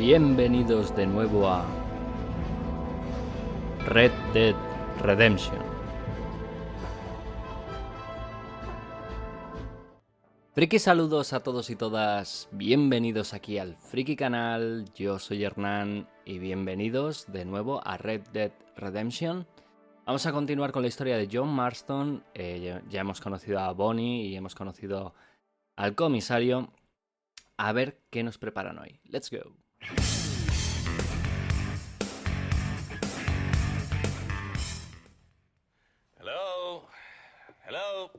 Bienvenidos de nuevo a Red Dead Redemption. Friki saludos a todos y todas, bienvenidos aquí al Friki-canal, yo soy Hernán y bienvenidos de nuevo a Red Dead Redemption. Vamos a continuar con la historia de John Marston, ya hemos conocido a Bonnie y hemos conocido al comisario. A ver qué nos preparan hoy. Let's go. Hello?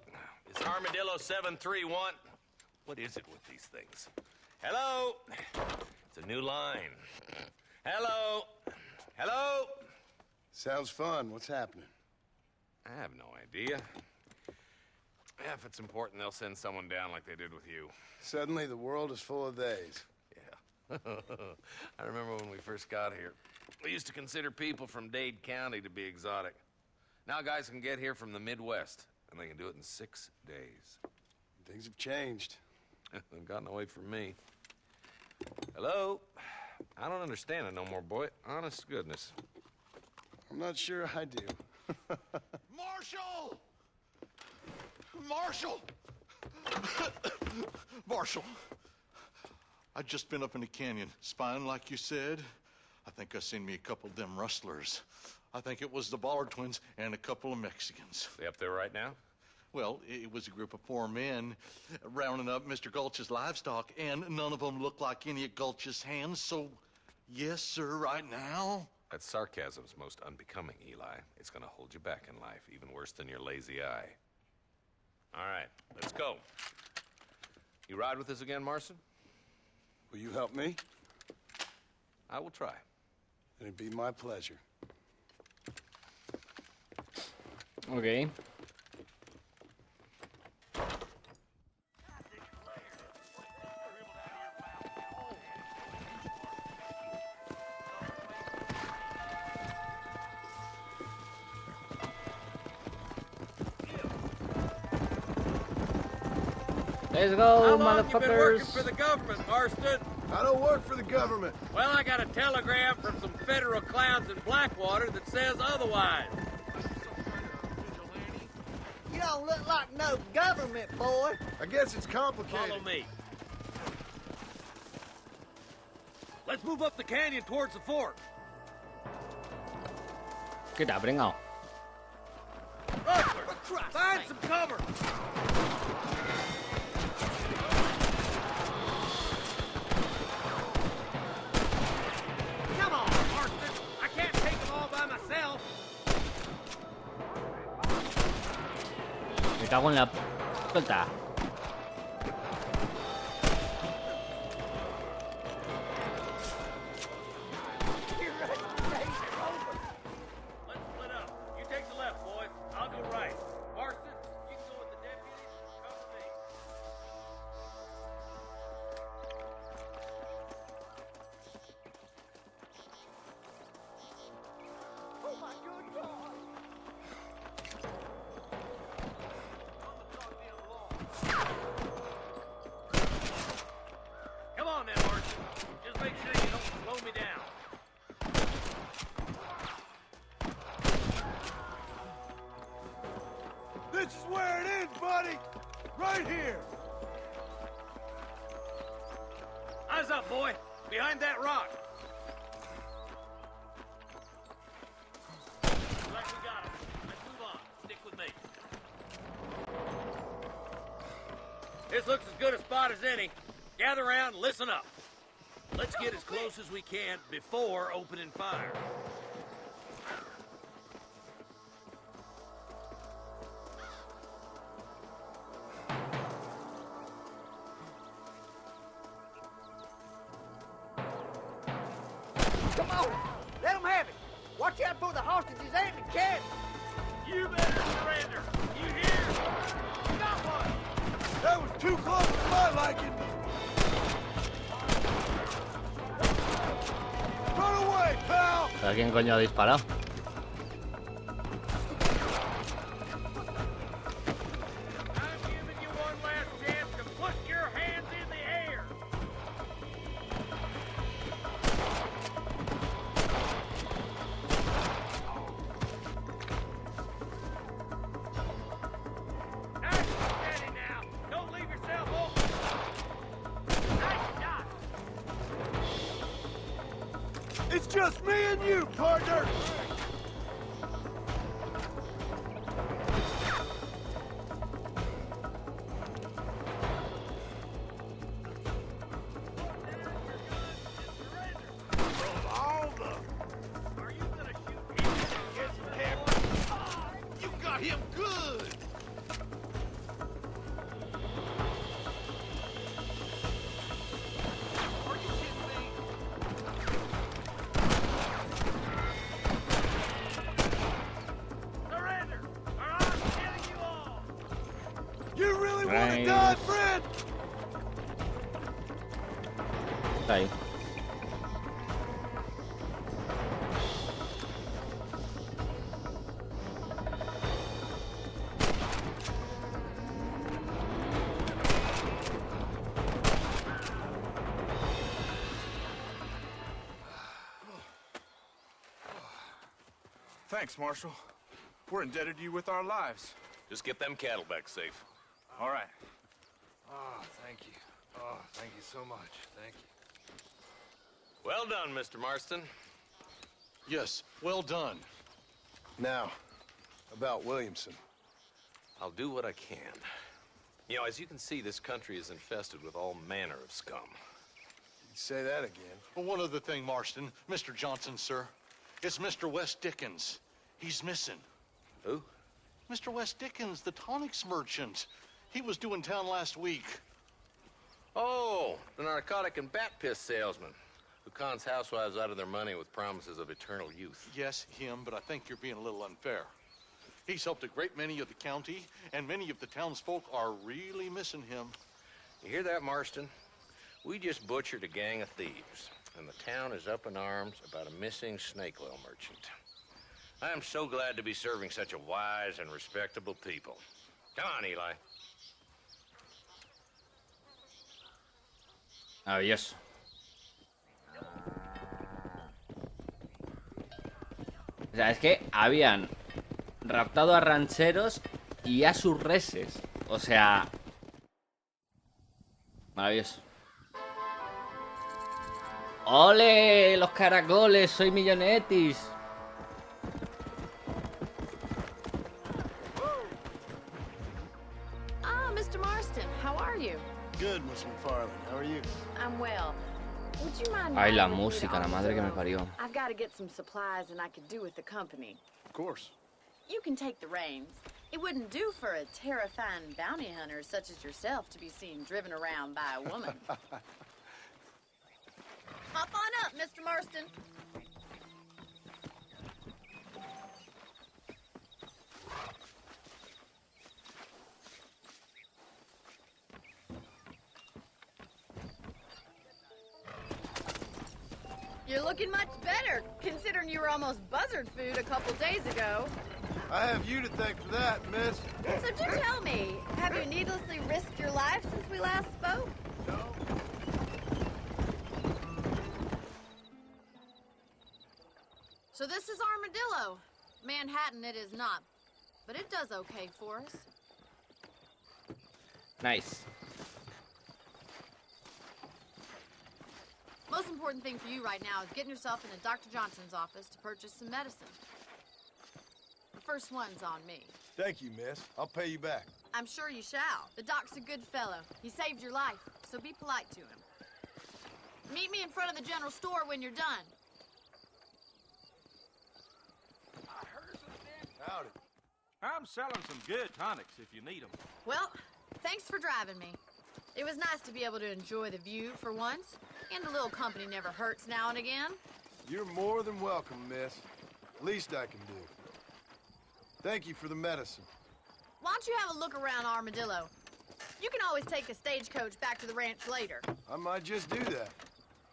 Is Armadillo 731? What is it with these things? Hello? It's a new line. Hello? Hello? Sounds fun. What's happening? I have no idea. Yeah, if it's important, they'll send someone down like they did with you. Suddenly, the world is full of days. Yeah. I remember when we first got here. We used to consider people from Dade County to be exotic. Now guys can get here from the Midwest, and they can do it in 6 days. Things have changed. They've gotten away from me. Hello? I don't understand it no more, boy. Honest to goodness. I'm not sure I do. Marshall! Marshall! Marshall! I'd just been up in the canyon, spying like you said. I think I seen me a couple of them rustlers. I think it was the Ballard twins and a couple of Mexicans. They up there right now? Well, it was a group of 4 men rounding up Mr. Gulch's livestock, and none of them looked like any of Gulch's hands, so yes, sir, right now. That sarcasm's most unbecoming, Eli. It's gonna hold you back in life, even worse than your lazy eye. All right, let's go. You ride with us again, Marston? Will you help me? I will try. It'd be my pleasure. Ok. Let's go, How long you been working for motherfuckers. the government, Marston? I don't work for the government. Well, I got a telegram from some federal clowns in Blackwater that says otherwise. You don't look like no government boy. I guess it's complicated. Follow me. Let's move up the canyon towards the fort. ¿Qué te ha pringado? Rustler, find some cover. Come on, Marston. I can't take them all by myself. Me cago en la puta. Let's split up. You take the left, boys. I'll go right. Marston, you can go with the deputies. Cover me. Oh my good God! Come on then, Marston. Just make sure you don't slow me down. This is where it ends, buddy. Right here. Eyes up, boy. Behind that rock. Like we got him. Let's move on. Stick with me. This looks as good a spot as any. Gather around and listen up. Let's get as close as we can before opening fire. Come on! Let them have it! Watch out for the hostages and the cabin! You better surrender. You hear? Got one. That was too close to my liking. Run away, pal. ¿Pero quién coño ha disparado? I'm giving you one last chance to put your hands in the air. It's just me and you, partner! You really want to die, friend? Está ahí. Thanks, Marshal. We're indebted to you with our lives. Just get them cattle back safe. All right. Oh, thank you. Oh, thank you so much. Thank you. Well done, Mr. Marston. Yes, well done. Now, about Williamson. I'll do what I can. You know, as you can see, this country is infested with all manner of scum. You'd say that again. Well, one other thing, Marston. Mr. Johnson, sir. It's Mr. West Dickens. He's missing. Who? Mr. West Dickens, the tonics merchant. He was due in town last week. Oh, the narcotic and bat piss salesman who cons housewives out of their money with promises of eternal youth. Yes, him, but I think you're being a little unfair. He's helped a great many of the county, and many of the townsfolk are really missing him. You hear that, Marston? We just butchered a gang of thieves, and the town is up in arms about a missing snake oil merchant. I am so glad to be serving such a wise and respectable people. Come on, Eli. Maravilloso. O sea, es que habían raptado a rancheros y a sus reses. O sea... Maravilloso. ¡Ole! Los caracoles, soy millonetis. Ah, Mr. Marston, how are you? Good, Miss McFarland. How are you? I'm well. Would you mind Ay, la riding with me música, to la madre que me Armadillo? parió. I've got to get some supplies and I could do with the company. Of course. You can take the reins. It wouldn't do for a terrifying bounty hunter such as yourself to be seen driven around by a woman. Hop on up, Mr. Marston. You're looking much better, considering you were almost buzzard food a couple days ago. I have you to thank for that, miss. So do tell me, have you needlessly risked your life since we last spoke? No. So this is Armadillo. Manhattan it is not, but it does okay for us. Nice. Most important thing for you right now is getting yourself into Dr. Johnson's office to purchase some medicine. The first one's on me. Thank you, miss. I'll pay you back. I'm sure you shall. The doc's a good fellow. He saved your life, so be polite to him. Meet me in front of the general store when you're done. Howdy. I'm selling some good tonics if you need them. Well, thanks for driving me. It was nice to be able to enjoy the view for once, and a little company never hurts now and again. You're more than welcome, miss. Least I can do. Thank you for the medicine. Why don't you have a look around Armadillo? You can always take a stagecoach back to the ranch later. I might just do that.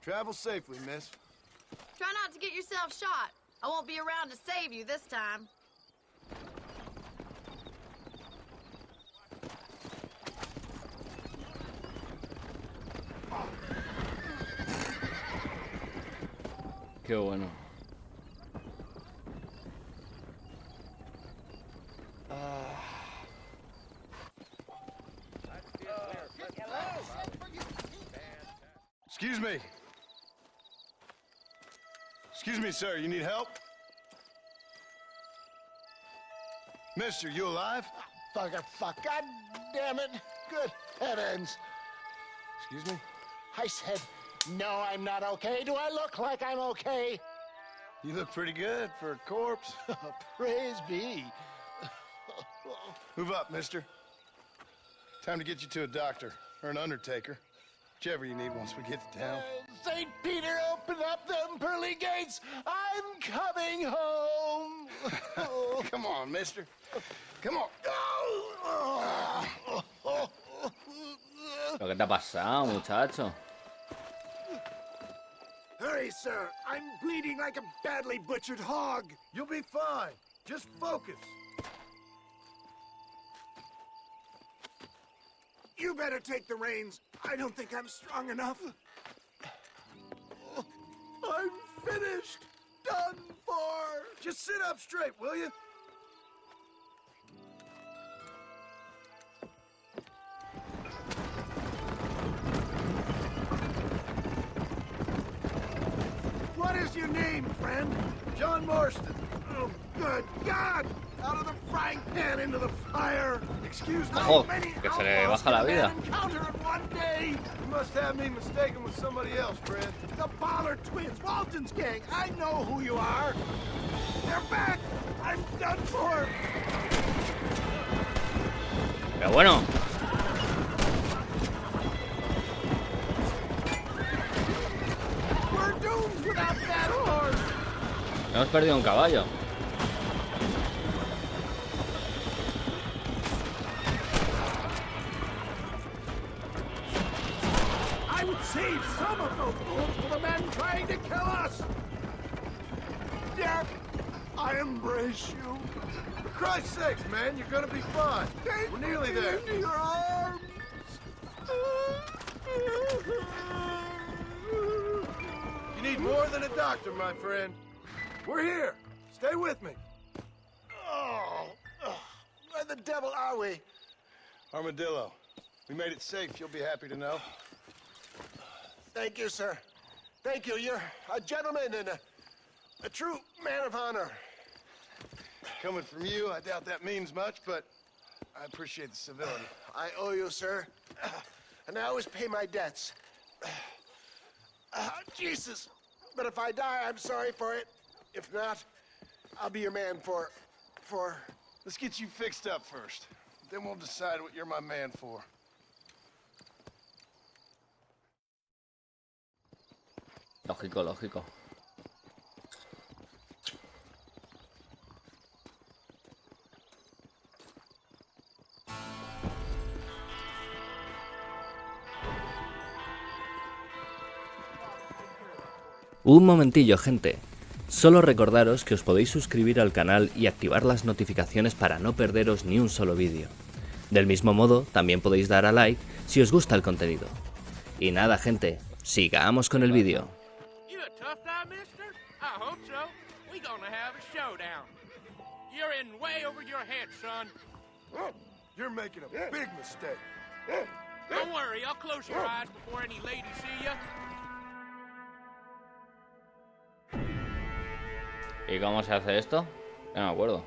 Travel safely, miss. Try not to get yourself shot. I won't be around to save you this time. Qué bueno. Excuse me. Excuse me, sir, you need help? Mister, you alive? Fuck. God damn it. Good heavens. Excuse me? I said, no, I'm not okay. Do I look like I'm okay? You look pretty good for a corpse. Praise be. Move up, mister. Time to get you to a doctor or an undertaker. Whichever you need once we get to town. St. Peter, open up them pearly gates. I'm coming home. Come on, mister. Come on. ¿Pero qué te ha pasado, muchacho? Hurry, sir. I'm bleeding like a badly butchered hog. You'll be fine. Just focus. You better take the reins. I don't think I'm strong enough. I'm finished. Done for. Just sit up straight, will you? What is your name, friend? John Marston. Oh, good God! Out of the frying pan into the fire. Excuse me. Oh, many que se le outlaws baja la can a vida. man encounter in one day. You must have me mistaken with somebody else, friend. The Ballard twins, Walton's gang. I know who you are. They're back. I'm done for. Pero bueno. We're doomed without that horse. Hemos perdido un caballo. I would save some of those fools for the men trying to kill us. Death, I embrace you. For Christ's sakes, man, you're gonna be fine. Take We're nearly me there. into your arms. You need more than a doctor, my friend. We're here. Stay with me. Where the devil are we? Armadillo. We made it safe, you'll be happy to know. Thank you, sir. Thank you. You're a gentleman and a true man of honor. Coming from you, I doubt that means much, but I appreciate the civility. I owe you, sir. And I always pay my debts. Jesus. But if I die, I'm sorry for it. If not, I'll be your man for... Let's get you fixed up first. Then we'll decide what you're my man for. Lógico, lógico. Un momentillo, gente. Solo recordaros que os podéis suscribir al canal y activar las notificaciones para no perderos ni un solo vídeo. Del mismo modo, también podéis dar a like si os gusta el contenido. Y nada, gente, sigamos con el vídeo. You a tough guy, mister? I hope so. We gonna have a showdown. You're in way over your head, son. You're making a big mistake. Don't worry, I'll close your eyes before any ladies see ya. ¿Y cómo se hace esto? No me acuerdo.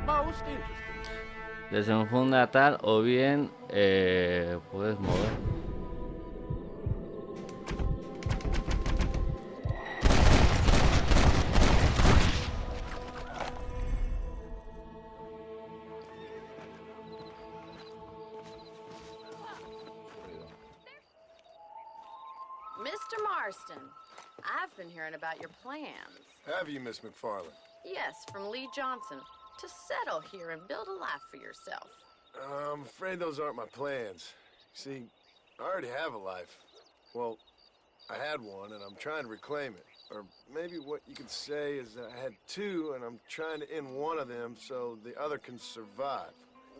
Most interesting. Desenfunda tal o bien puedes mover. Mr. Marston, I've been hearing about your plans. Have you, Miss McFarland? Yes, from Lee Johnson. To settle here and build a life for yourself. I'm afraid those aren't my plans. See, I already have a life. Well, I had one, and I'm trying to reclaim it. Or maybe what you could say is that I had two, and I'm trying to end one of them so the other can survive.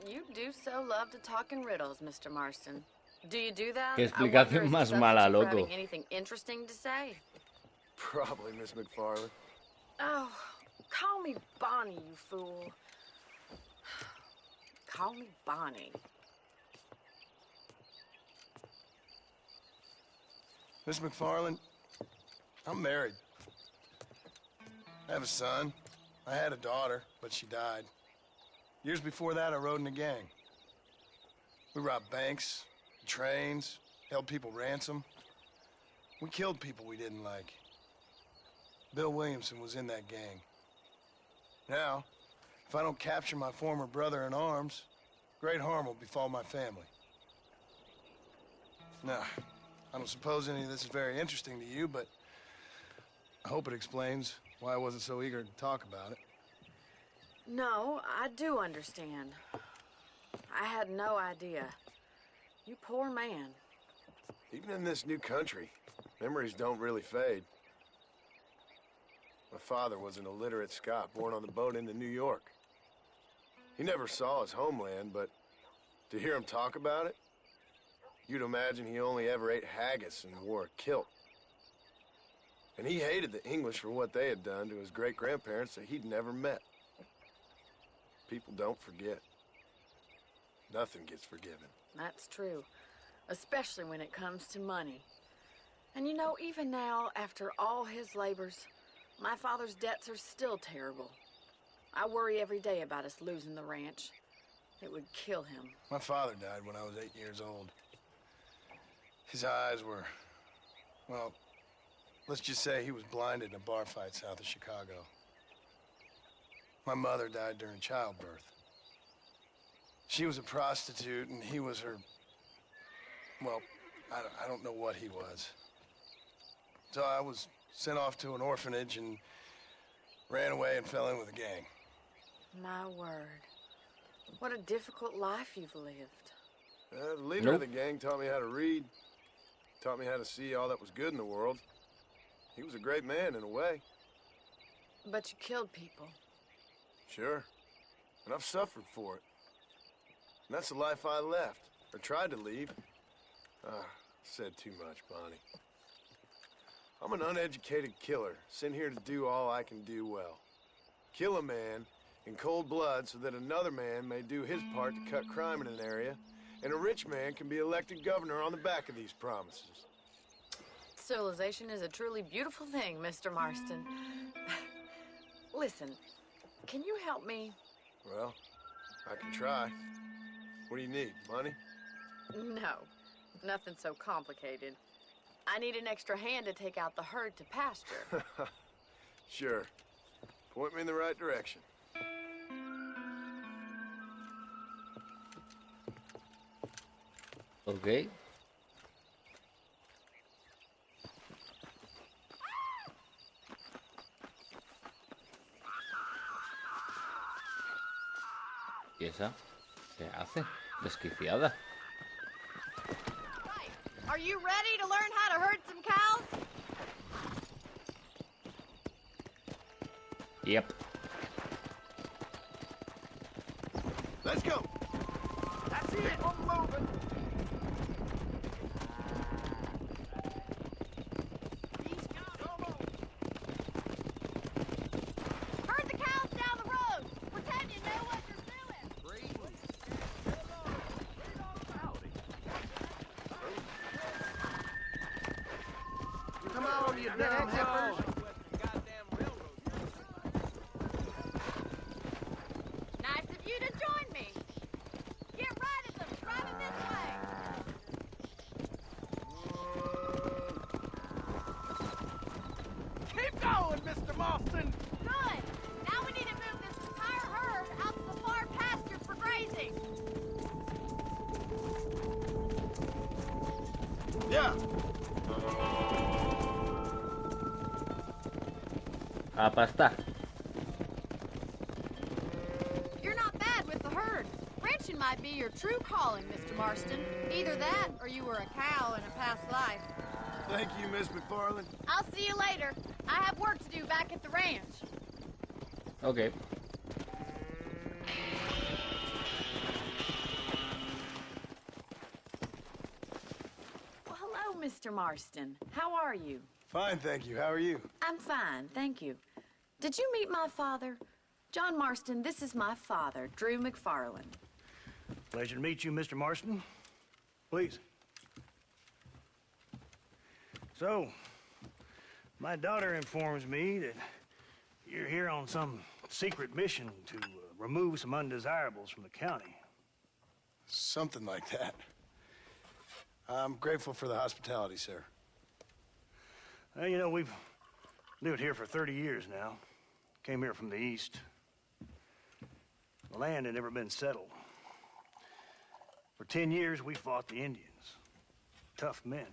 You do so love to talk in riddles, Mr. Marston. Do you do that? Qué explicación más mala, loco. Anything interesting to say? Probably, Miss McFarland. Oh, call me Bonnie, you fool. Call me Bonnie. Miss McFarland, I'm married. I have a son. I had a daughter, but she died. Years before that, I rode in a gang. We robbed banks, trains, held people ransom. We killed people we didn't like. Bill Williamson was in that gang. Now, if I don't capture my former brother in arms, great harm will befall my family. Now, I don't suppose any of this is very interesting to you, but I hope it explains why I wasn't so eager to talk about it. No, I do understand. I had no idea. You poor man. Even in this new country, memories don't really fade. My father was an illiterate Scot born on the boat into New York. He never saw his homeland, but to hear him talk about it, you'd imagine he only ever ate haggis and wore a kilt. And he hated the English for what they had done to his great-grandparents that he'd never met. People don't forget. Nothing gets forgiven. That's true, especially when it comes to money. And you know, even now, after all his labors, my father's debts are still terrible. I worry every day about us losing the ranch. It would kill him. My father died when I was 8 years old. His eyes were, well, let's just say he was blinded in a bar fight south of Chicago. My mother died during childbirth. She was a prostitute and he was her, well, I don't know what he was. So I was sent off to an orphanage and ran away and fell in with a gang. My word. What a difficult life you've lived. The leader of the gang taught me how to read, taught me how to see all that was good in the world. He was a great man in a way. But you killed people. Sure. And I've suffered for it. And that's the life I left, or tried to leave. Said too much, Bonnie. I'm an uneducated killer, sent here to do all I can do well. Kill a man in cold blood so that another man may do his part to cut crime in an area, and a rich man can be elected governor on the back of these promises. Civilization is a truly beautiful thing, Mr. Marston. Listen, can you help me? Well, I can try. What do you need, money? No, nothing so complicated. I need an extra hand to take out the herd to pasture. Sure. Point me in the right direction. Ok. ¿Y esa? ¿Qué hace? Desquiciada. Right. Are you ready to learn how to herd some cows? Yep. Let's go. That's it. I'm moving. Herd the cows down the road. Pretend you know what you're doing. Come on, you damn heifers. Nice of you to join me. Get right at them. Driving this way. Keep going, Mr. Marston. Good. Now we need to move this entire herd out to the far pasture for grazing. Yeah. A pastar. You're not bad with the herd. Ranching might be your true calling, Mr. Marston. Either that, or you were a cow in a past life. Thank you, Miss McFarland. I'll see you later. I have work to do back at the ranch. Ok. Well, hello, Mr. Marston. How are you? Fine, thank you. How are you? I'm fine, thank you. Did you meet my father? John Marston, this is my father, Drew McFarland. Pleasure to meet you, Mr. Marston. Please. So, my daughter informs me that you're here on some secret mission to remove some undesirables from the county. Something like that. I'm grateful for the hospitality, sir. Well, you know, we've lived here for 30 years now. Came here from the east. The land had never been settled. For 10 years, we fought the Indians. Tough men.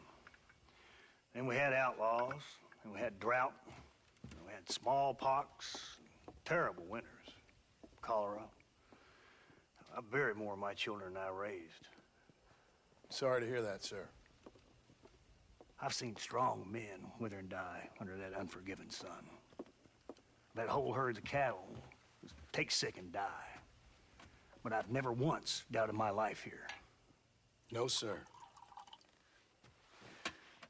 Then we had outlaws, and we had drought, and we had smallpox, terrible winters, cholera. I buried more of my children than I raised. Sorry to hear that, sir. I've seen strong men wither and die under that unforgiving sun. That whole herds of cattle just take sick and die. But I've never once doubted my life here. No, sir.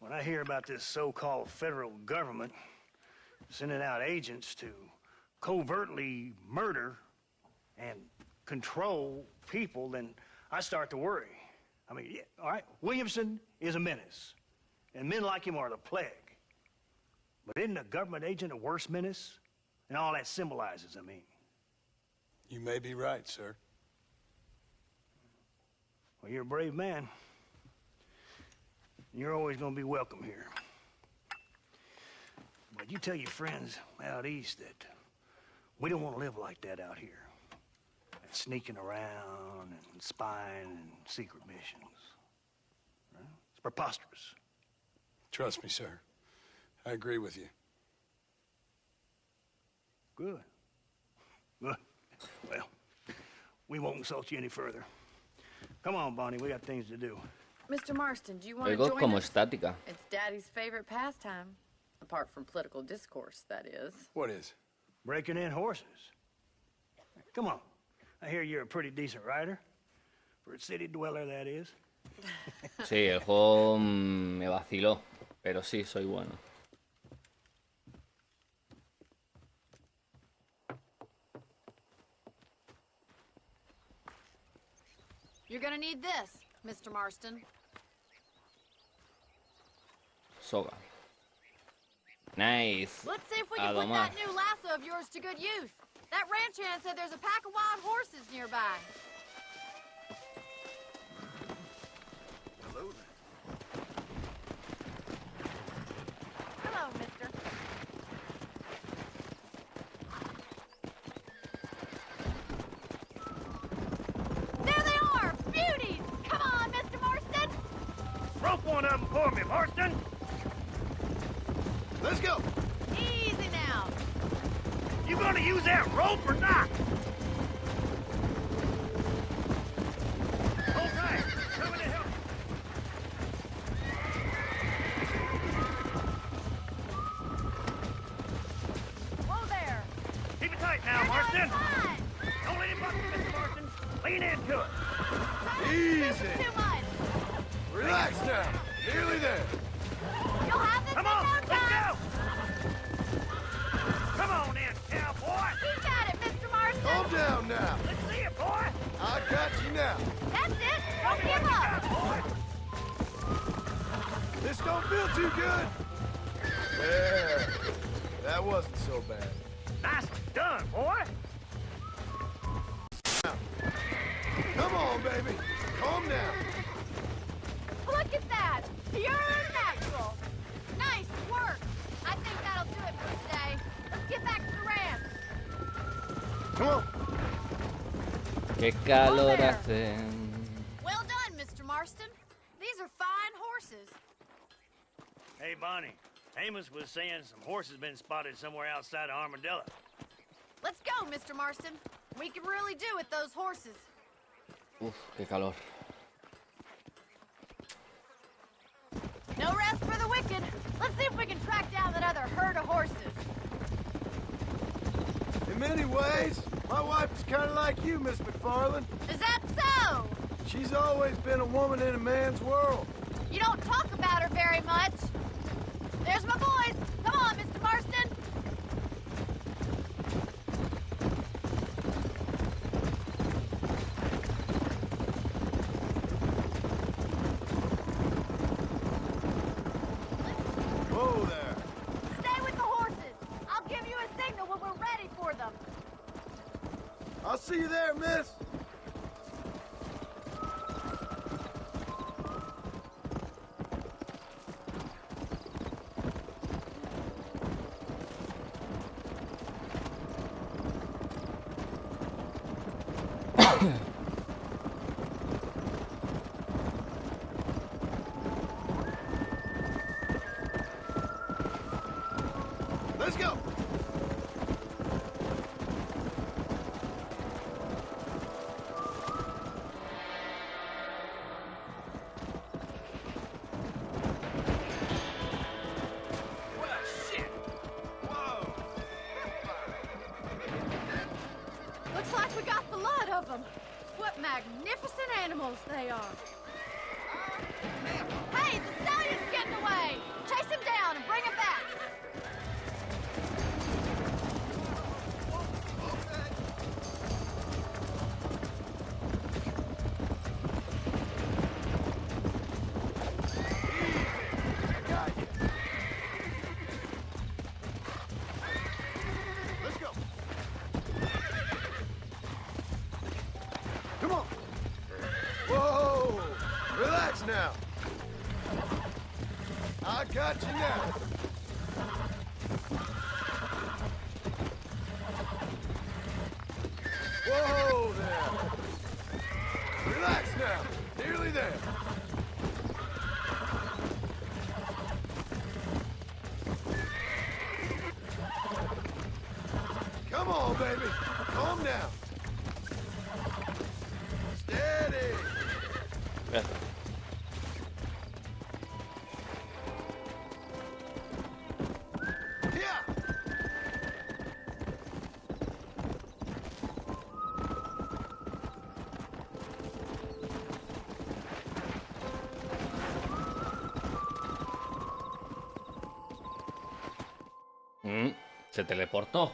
When I hear about this so-called federal government sending out agents to covertly murder and control people, then I start to worry. I mean, yeah, all right, Williamson is a menace, and men like him are the plague. But isn't a government agent a worse menace? And all that symbolizes, I mean. You may be right, sir. Well, you're a brave man. You're always gonna be welcome here. But you tell your friends out east that we don't want to live like that out here. That sneaking around and spying and secret missions. Right? It's preposterous. Trust me, sir. I agree with you. Good. Good. Well, we won't insult you any further. Come on, Bonnie, we got things to do. Mr. Marston, do you want to Oigo join como us? estática. It's Daddy's favorite pastime. Apart from political discourse, that is. What is? Breaking in horses. Come on. I hear you're a pretty decent rider. For a city dweller, that is. Sí, el juego me vaciló, pero sí, soy bueno. You're gonna need this, Mr. Marston. Soga. Nice. Let's see if we can put that new lasso of yours to good use. That ranch hand said there's a pack of wild horses nearby. Hello there. Hello, mister. There they are! Beauties! Come on, Mr. Marston! Rope one of them for me, Marston. Let's go! Easy now. You gonna use that rope or not? All right, coming to help. Whoa there! Keep it tight now, You're Marston. doing fine. Don't let him buck you, Mr. Marston. Lean into it. Easy! Too much. Relax now. Nearly there. You'll have this Come in on, no let's time. go. Come on in, cowboy. Keep at it, Mr. Marston. Calm down now. Let's see it, boy. I got you now. That's it. Don't What give you got, up. boy? This don't feel too good. There. That wasn't so bad. Nicely done, boy. Come on, baby. Calm down. Look at that. Pure natural. Nice work. I think that'll do it for today. Let's get back to the ranch. Come on. Qué calor there. hace. Well done, Mr. Marston. These are fine horses. Hey, Bonnie. Amos was saying some horses been spotted somewhere outside of Armadillo. Let's go, Mr. Marston. We can really do with those horses. Uf, qué calor. No rest for the wicked. Let's see if we can track down that other herd of horses. In many ways, my wife is kind of like you, Miss McFarland. Is that so? She's always been a woman in a man's world. You don't talk about her very much. There's my boys. Come on, Mr. Marston. see you there, miss. Let's go. Well, shit. Whoa. Looks like we got the lot of them. What magnificent animals they are. Hey, the stallion's getting away. Chase him down and bring him back. Got you. Let's go. Come on. Whoa! Relax now. I got you now. Whoa there. Relax now. Nearly there. Come on, baby. Calm down. Steady. Yeah. Se teleportó.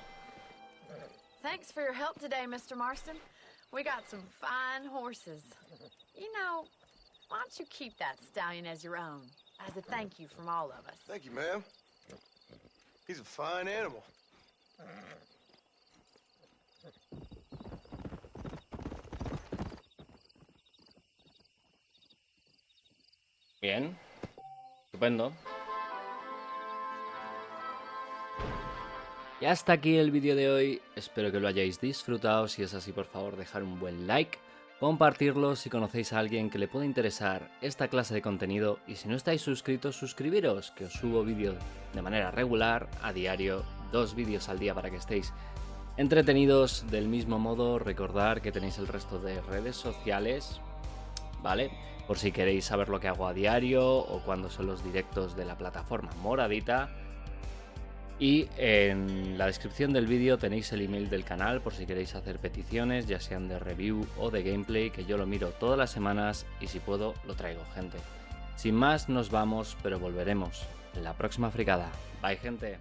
Thanks for your help today, Mr. Marston. We got some fine horses. You know, why don't you keep that stallion as your own, as a thank you from all of us? Thank you, ma'am. He's a fine animal. Bien. Estupendo. Y hasta aquí el vídeo de hoy, espero que lo hayáis disfrutado, si es así por favor dejar un buen like, compartirlo si conocéis a alguien que le pueda interesar esta clase de contenido y si no estáis suscritos, suscribiros, que os subo vídeos de manera regular, a diario, 2 vídeos al día para que estéis entretenidos del mismo modo. Recordad que tenéis el resto de redes sociales, ¿vale? Por si queréis saber lo que hago a diario o cuándo son los directos de la plataforma moradita. Y en la descripción del vídeo tenéis el email del canal por si queréis hacer peticiones, ya sean de review o de gameplay, que yo lo miro todas las semanas y si puedo lo traigo, gente. Sin más, nos vamos, pero volveremos en la próxima fricada. Bye, gente.